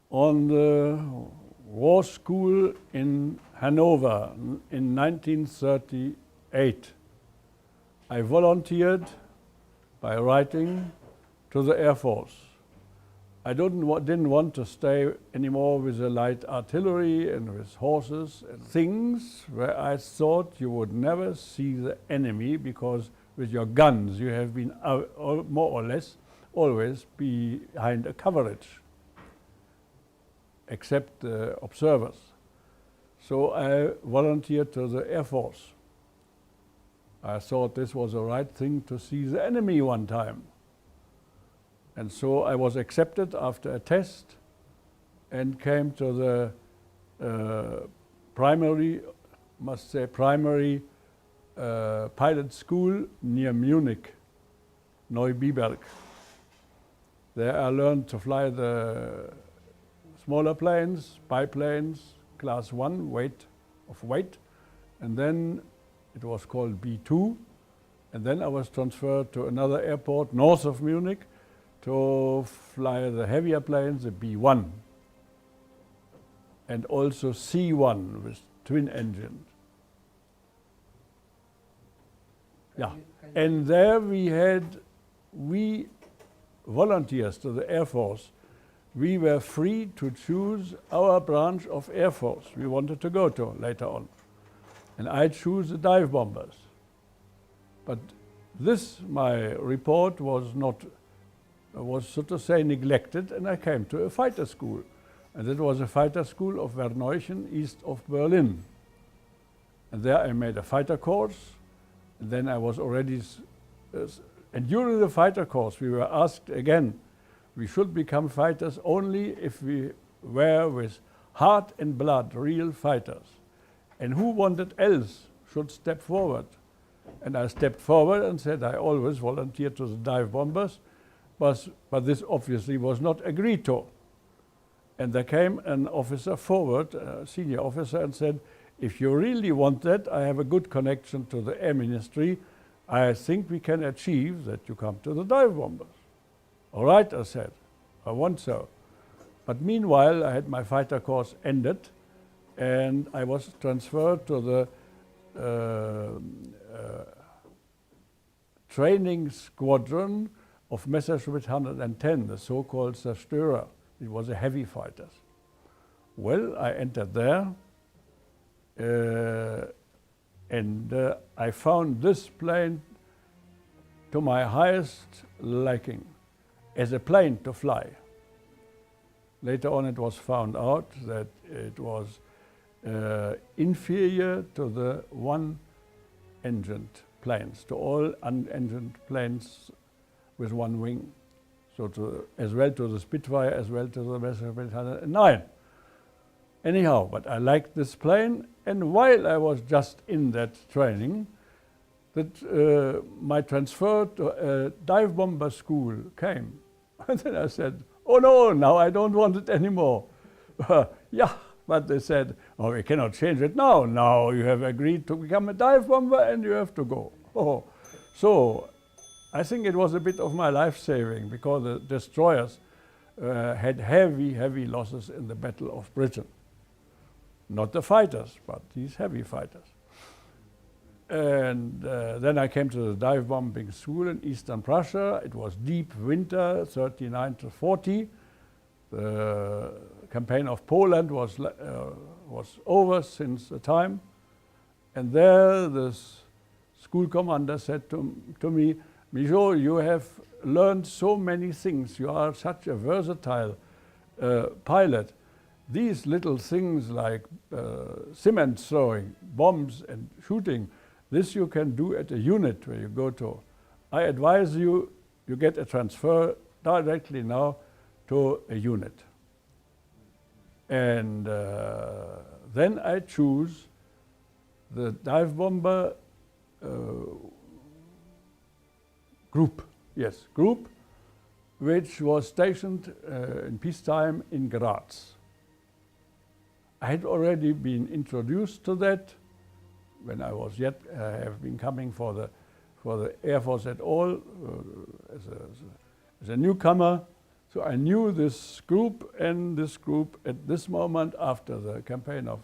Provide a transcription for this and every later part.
on the war school in Hanover in 1938. I volunteered by writing to the Air Force. I didn't want to stay anymore with the light artillery and with horses and things where I thought you would never see the enemy, because with your guns you have been more or less always behind a coverage, except observers. So I volunteered to the Air Force. I thought this was the right thing to see the enemy one time. And so I was accepted after a test and came to the primary pilot school near Munich, Neubiberg. There I learned to fly the smaller planes, biplanes, class 1 weight, and then it was called B2, and then I was transferred to another airport north of Munich to fly the heavier planes, the B1, and also C1 with twin engines. Yeah, and there we volunteers to the Air Force, we were free to choose our branch of Air Force we wanted to go to later on. And I chose the dive bombers. But this, my report, was so to say neglected, and I came to a fighter school. And it was a fighter school of Verneuchen, east of Berlin. And there I made a fighter course. And then I was already, and during the fighter course we were asked again, we should become fighters only if we were with heart and blood real fighters. And who wanted else should step forward. And I stepped forward and said I always volunteered to the dive bombers, but this obviously was not agreed to. And there came an officer forward, a senior officer, and said, if you really want that, I have a good connection to the Air Ministry. I think we can achieve that you come to the dive bombers. All right, I said, I want so. But meanwhile, I had my fighter course ended, and I was transferred to the training squadron of Messerschmitt 110, the so-called Zerstörer. It was a heavy fighter. Well, I entered there, and I found this plane to my highest liking as a plane to fly. Later on it was found out that it was inferior to the one-engined planes, to all unengined planes with one wing. So as well to the Spitfire, as well to the Messerschmitt 109. Anyhow, but I liked this plane, and while I was just in that training, that my transfer to a dive bomber school came. And then I said, oh no, now I don't want it anymore. Yeah, but they said, oh, we cannot change it now. Now you have agreed to become a dive bomber and you have to go. Oh. So I think it was a bit of my life saving, because the destroyers had heavy, heavy losses in the Battle of Britain. Not the fighters, but these heavy fighters. And then I came to the dive bombing school in Eastern Prussia. It was deep winter, 39 to 40. The campaign of Poland was over since the time. And there the school commander said to me, Mijo, you have learned so many things. You are such a versatile pilot. These little things like cement throwing, bombs and shooting, this you can do at a unit where you go to. I advise you, you get a transfer directly now to a unit. And then I choose the dive bomber group, which was stationed in peacetime in Graz. I had already been introduced to that when I was yet have been coming for the Air Force at all as a newcomer, So I knew this group, and this group at this moment, after the campaign of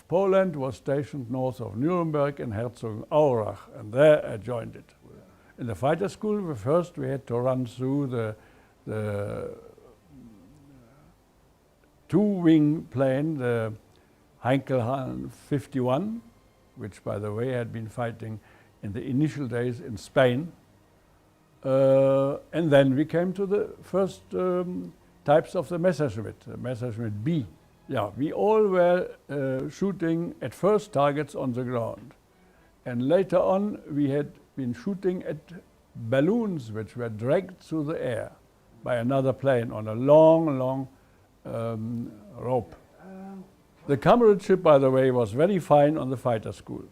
Poland, was stationed north of Nuremberg in Herzogenaurach, and there I joined it. In the fighter school, first we had to run through the two-wing plane, the Heinkel 51, which, by the way, had been fighting in the initial days in Spain. And then we came to the first types of the Messerschmitt, the Messerschmitt B. Yeah, we all were shooting at first targets on the ground. And later on, we had been shooting at balloons which were dragged through the air by another plane on a long, long rope. The comradeship, by the way, was very fine on the fighter school.